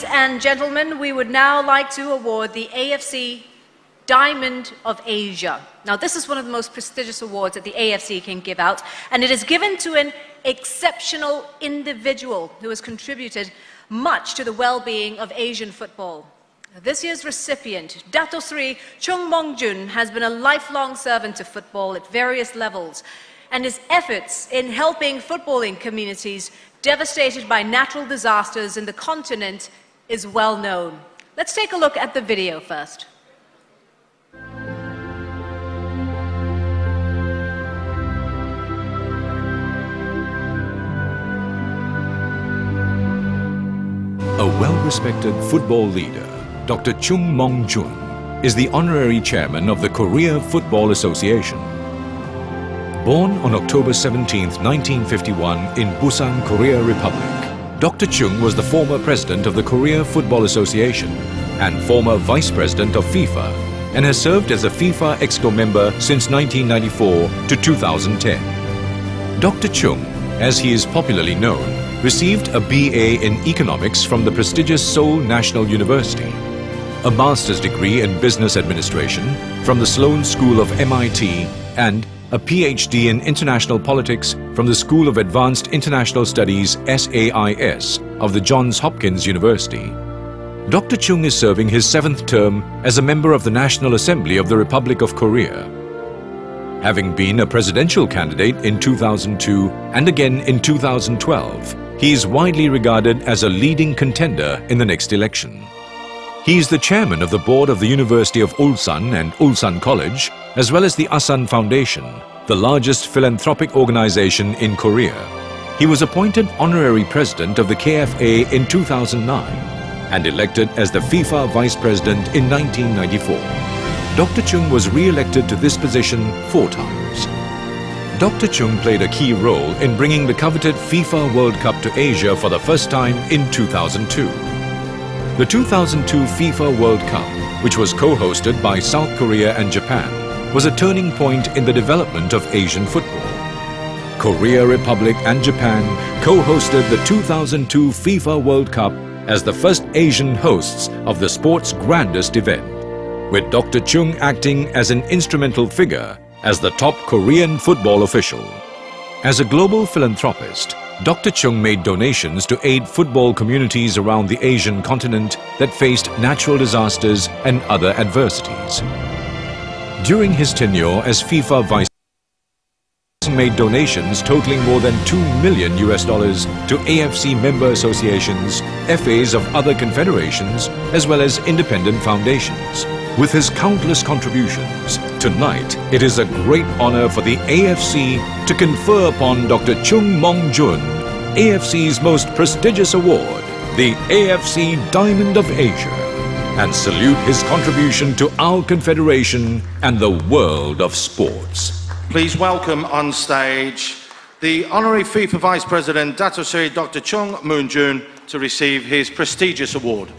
Ladies and gentlemen, we would now like to award the AFC Diamond of Asia. Now, this is one of the most prestigious awards that the AFC can give out, and it is given to an exceptional individual who has contributed much to the well-being of Asian football. This year's recipient, Dato Sri Chung Mong-jun, has been a lifelong servant to football at various levels, and his efforts in helping footballing communities devastated by natural disasters in the continent is well known. Let's take a look at the video first. A well-respected football leader, Dr. Chung Mong-jun, is the honorary chairman of the Korea Football Association. Born on October 17, 1951 in Busan, Korea Republic, Dr. Chung was the former president of the Korea Football Association and former vice president of FIFA, and has served as a FIFA Exco member since 1994 to 2010. Dr. Chung, as he is popularly known, received a BA in economics from the prestigious Seoul National University, a master's degree in business administration from the Sloan School of MIT, and a PhD in international politics from the School of Advanced International Studies SAIS of the Johns Hopkins University. Dr. Chung is serving his 7th term as a member of the National Assembly of the Republic of Korea. Having been a presidential candidate in 2002 and again in 2012, he is widely regarded as a leading contender in the next election. He is the chairman of the board of the University of Ulsan and Ulsan College, as well as the Asan Foundation, the largest philanthropic organization in Korea. He was appointed honorary president of the KFA in 2009 and elected as the FIFA vice president in 1994. Dr. Chung was re-elected to this position 4 times. Dr. Chung played a key role in bringing the coveted FIFA World Cup to Asia for the first time in 2002. The 2002 FIFA World Cup, which was co-hosted by South Korea and Japan, was a turning point in the development of Asian football. Korea Republic and Japan co-hosted the 2002 FIFA World Cup as the first Asian hosts of the sport's grandest event, with Dr. Chung acting as an instrumental figure as the top Korean football official. As a global philanthropist, Dr. Chung made donations to aid football communities around the Asian continent that faced natural disasters and other adversities. During his tenure as FIFA vice president, made donations totaling more than $2 million to AFC member associations, FAs of other confederations, as well as independent foundations. With his countless contributions, tonight it is a great honor for the AFC to confer upon Dr. Chung Mong-jun AFC's most prestigious award, the AFC Diamond of Asia, and salute his contribution to our confederation and the world of sports. Please welcome on stage the Honorary FIFA Vice President, Dato Sri Dr. Chung Mong-jun, to receive his prestigious award.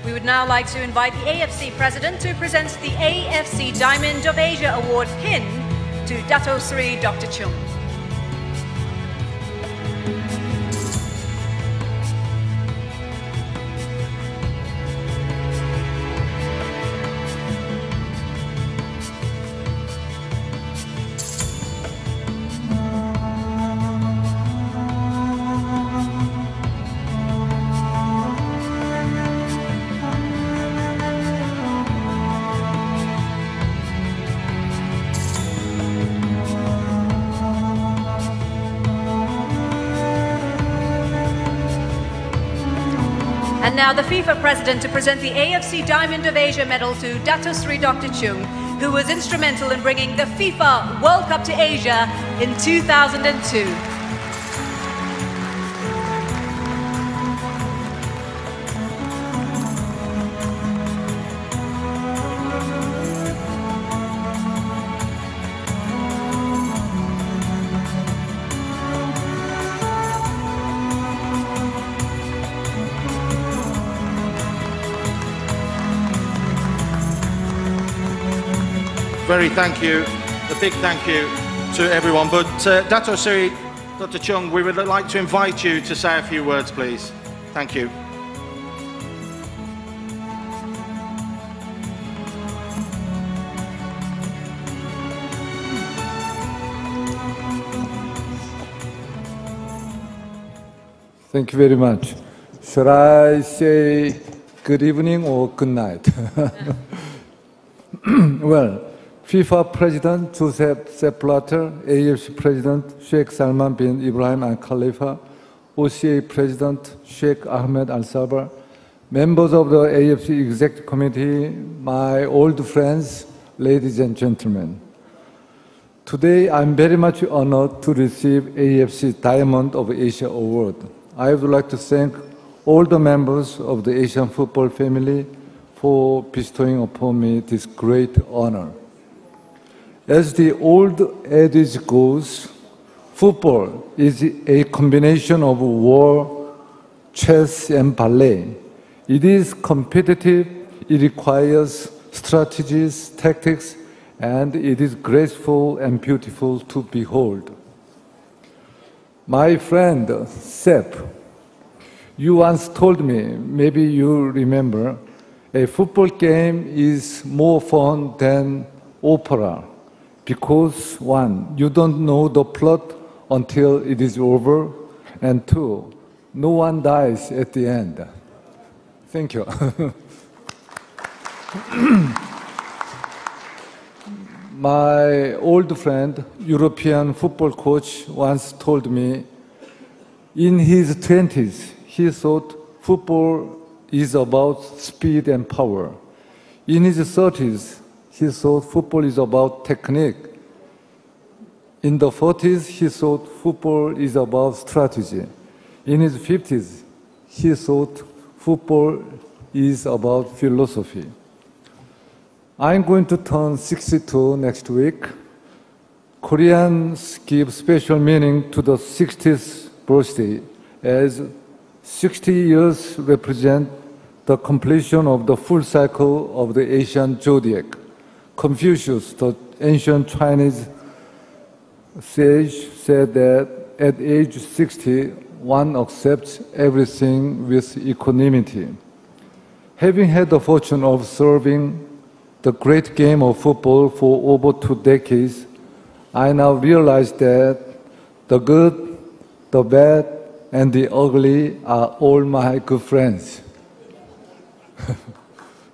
We would now like to invite the AFC President to present the AFC Diamond of Asia Award pin to Dato Sri Dr. Chung. And now the FIFA President to present the AFC Diamond of Asia medal to Dato Sri Dr. Chung, who was instrumental in bringing the FIFA World Cup to Asia in 2002. Very thank you, a big thank you to everyone. But Dato Sri Dr. Chung, we would like to invite you to say a few words, please. Thank you. Thank you very much. Should I say good evening or good night? Well, FIFA President Joseph Sepp Blatter, AFC President Sheikh Salman bin Ibrahim Al Khalifa, OCA President Sheikh Ahmed Al Sabah, members of the AFC Executive Committee, my old friends, ladies and gentlemen. Today, I'm very much honored to receive AFC Diamond of Asia Award. I would like to thank all the members of the Asian football family for bestowing upon me this great honor. As the old adage goes, football is a combination of war, chess, and ballet. It is competitive, it requires strategies, tactics, and it is graceful and beautiful to behold. My friend, Sepp, you once told me, maybe you remember, a football game is more fun than opera because, one, you don't know the plot until it is over, and two, no one dies at the end. Thank you. My old friend, European football coach, once told me, in his 20s, he thought football is about speed and power. In his 30s, he thought football is about technique. In the 40s, he thought football is about strategy. In his 50s, he thought football is about philosophy. I'm going to turn 62 next week. Koreans give special meaning to the 60th birthday, as 60 years represent the completion of the full cycle of the Asian zodiac. Confucius, the ancient Chinese sage, said that at age 60, one accepts everything with equanimity. Having had the fortune of serving the great game of football for over 2 decades, I now realize that the good, the bad, and the ugly are all my good friends.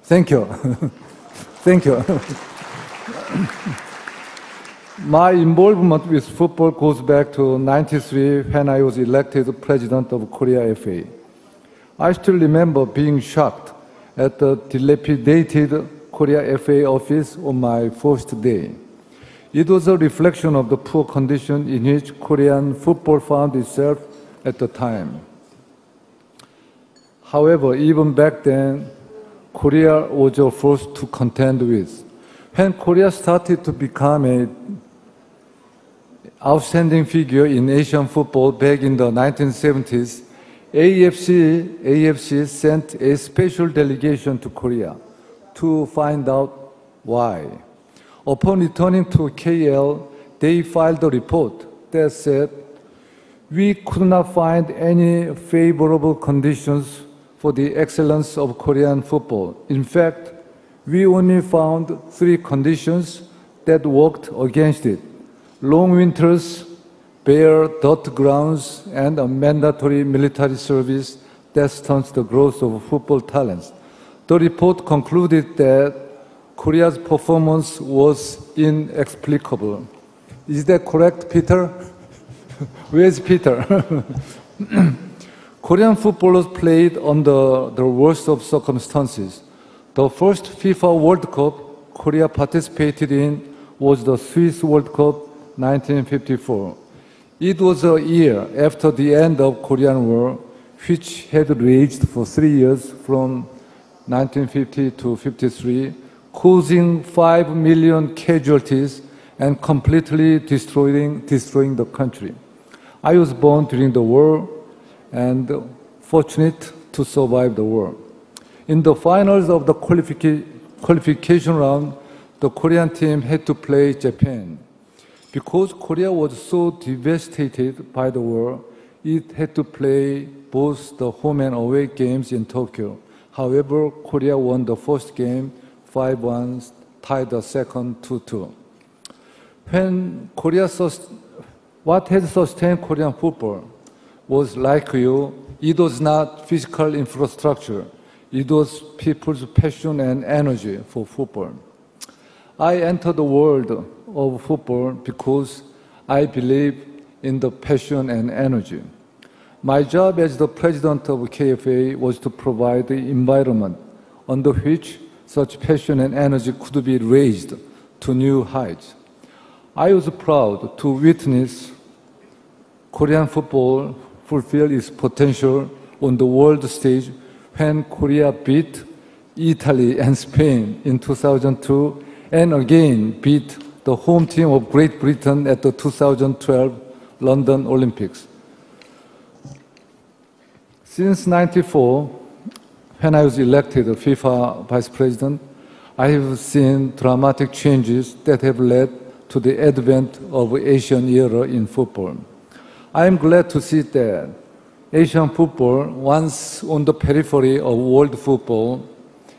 Thank you. Thank you. My involvement with football goes back to 1993 when I was elected president of Korea FA. I still remember being shocked at the dilapidated Korea FA office on my first day. It was a reflection of the poor condition in which Korean football found itself at the time. However, even back then, Korea was a force to contend with. When Korea started to become an outstanding figure in Asian football back in the 1970s, AFC sent a special delegation to Korea to find out why. Upon returning to KL, they filed a report that said, we could not find any favorable conditions for the excellence of Korean football. In fact, we only found 3 conditions that worked against it: long winters, bare dirt grounds, and a mandatory military service that stunts the growth of football talents. The report concluded that Korea's performance was inexplicable. Is that correct, Peter? Where's Peter? Korean footballers played under the worst of circumstances. The first FIFA World Cup Korea participated in was the Swiss World Cup 1954. It was a year after the end of Korean War, which had raged for 3 years from 1950 to 53, causing 5 million casualties and completely destroying the country. I was born during the war and fortunate to survive the war. In the finals of the qualification round, the Korean team had to play Japan. Because Korea was so devastated by the war, it had to play both the home and away games in Tokyo. However, Korea won the first game 5-1, tied the second 2-2. What had sustained Korean football was, like you, It was not physical infrastructure. It was people's passion and energy for football. I entered the world of football because I believe in the passion and energy. My job as the president of KFA was to provide the environment under which such passion and energy could be raised to new heights. I was proud to witness Korean football fulfill its potential on the world stage when Korea beat Italy and Spain in 2002 and again beat the home team of Great Britain at the 2012 London Olympics. Since 1994, when I was elected FIFA Vice President, I have seen dramatic changes that have led to the advent of Asian era in football. I am glad to see that Asian football, once on the periphery of world football,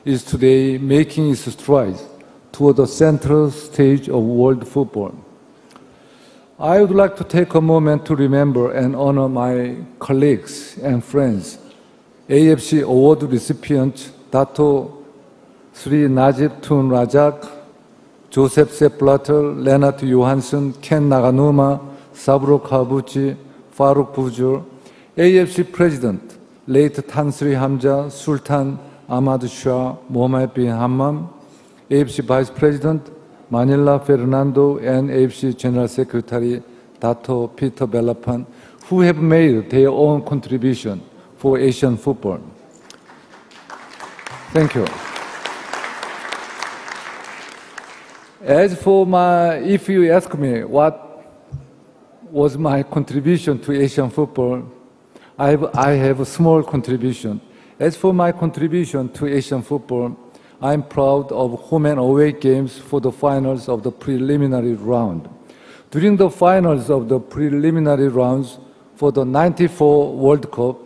is today making its strides toward the central stage of world football. I would like to take a moment to remember and honor my colleagues and friends, AFC award recipient Dato Sri Najib Tun Rajak, Joseph Sepp Blatter, Lennart Johansson, Ken Naganuma, Saburo Kawaguchi, Farooq Bujur, AFC President, late Tan Sri Hamza, Sultan Ahmad Shah, Mohammed bin Hammam, AFC Vice President, Manila Fernando, and AFC General Secretary, Dato Peter Belapan, who have made their own contribution for Asian football. Thank you. If you ask me what was my contribution to Asian football, I have a small contribution. As for my contribution to Asian football, I am proud of home and away games for the finals of the preliminary round. During the finals of the preliminary rounds for the '94 World Cup,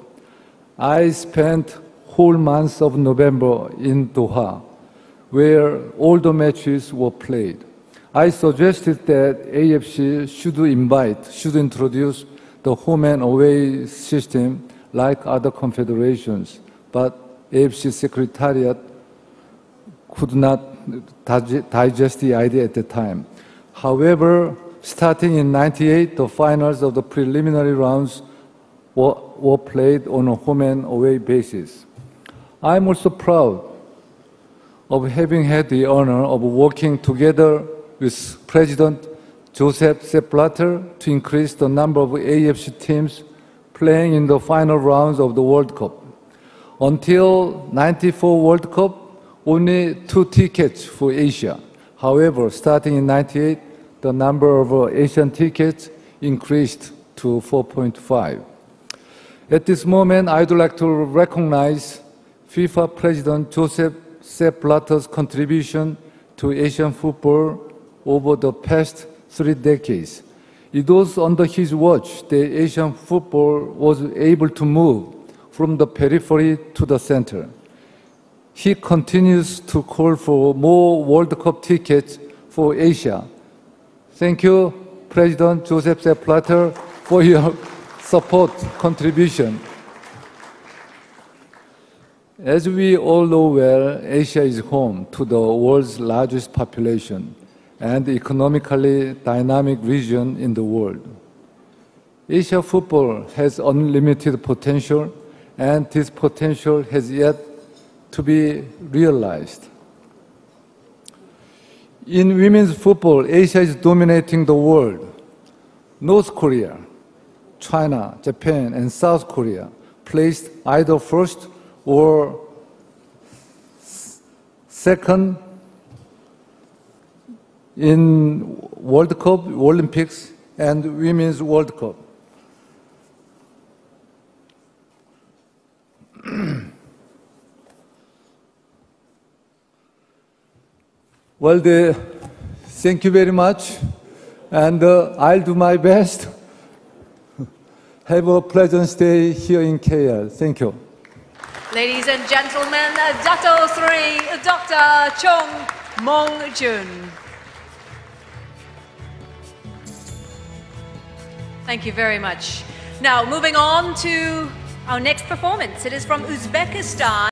I spent whole months of November in Doha, where all the matches were played. I suggested that AFC should introduce the home and away system like other confederations, but AFC Secretariat could not digest the idea at the time. However, starting in '98, the finals of the preliminary rounds were played on a home and away basis. I'm also proud of having had the honor of working together with President Joseph Sepp Blatter to increase the number of AFC teams playing in the final rounds of the World Cup. Until '94 World Cup, only 2 tickets for Asia. However, starting in '98, the number of Asian tickets increased to 4.5. At this moment, I would like to recognize FIFA President Joseph Sepp Blatter's contribution to Asian football over the past 3 decades. It was under his watch that Asian football was able to move from the periphery to the center. He continues to call for more World Cup tickets for Asia. Thank you, President Joseph Sepp Blatter, for your support contribution. As we all know well, Asia is home to the world's largest population and economically dynamic region in the world. Asia football has unlimited potential, and this potential has yet to be realized. In women's football, Asia is dominating the world. North Korea, China, Japan, and South Korea placed either first or second in World Cup, Olympics, and Women's World Cup. Well, thank you very much, and I'll do my best. Have a pleasant stay here in KL. Thank you. Ladies and gentlemen, Dato Sri Dr. Chung Mong-jun. Thank you very much. Now, moving on to Our next performance, it is from Uzbekistan.